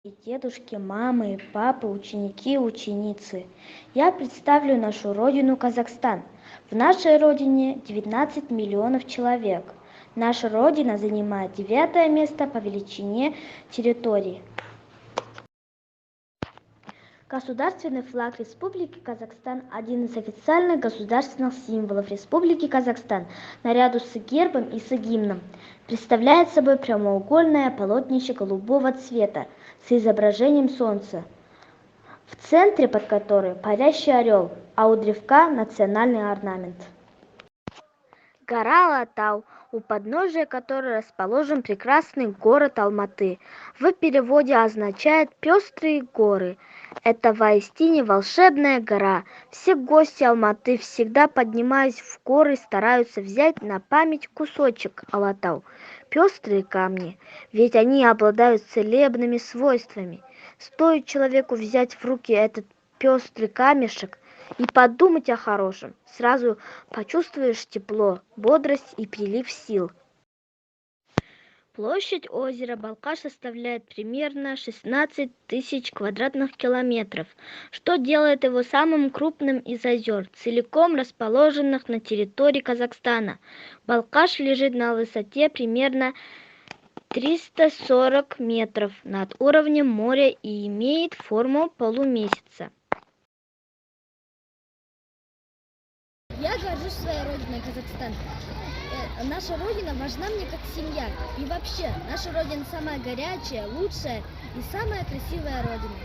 И дедушки, мамы, папы, ученики, ученицы. Я представлю нашу родину Казахстан. В нашей родине 19 миллионов человек. Наша родина занимает 9 место по величине территории. Государственный флаг Республики Казахстан – один из официальных государственных символов Республики Казахстан, наряду с гербом и с гимном. Представляет собой прямоугольное полотнище голубого цвета с изображением солнца, в центре под которой парящий орел, а у древка национальный орнамент. Гора Алатау, у подножия которой расположен прекрасный город Алматы, в переводе означает «пестрые горы». Это воистине волшебная гора. Все гости Алматы, всегда поднимаясь в горы, стараются взять на память кусочек Алатау. Пестрые камни, ведь они обладают целебными свойствами. Стоит человеку взять в руки этот пестрый камешек и подумать о хорошем, сразу почувствуешь тепло, бодрость и прилив сил. Площадь озера Балкаш составляет примерно 16 тысяч квадратных километров, что делает его самым крупным из озер, целиком расположенных на территории Казахстана. Балкаш лежит на высоте примерно 340 метров над уровнем моря и имеет форму полумесяца. Я горжусь своей родиной, Казахстан. Наша родина важна мне как семья. И вообще, наша родина самая горячая, лучшая и самая красивая родина.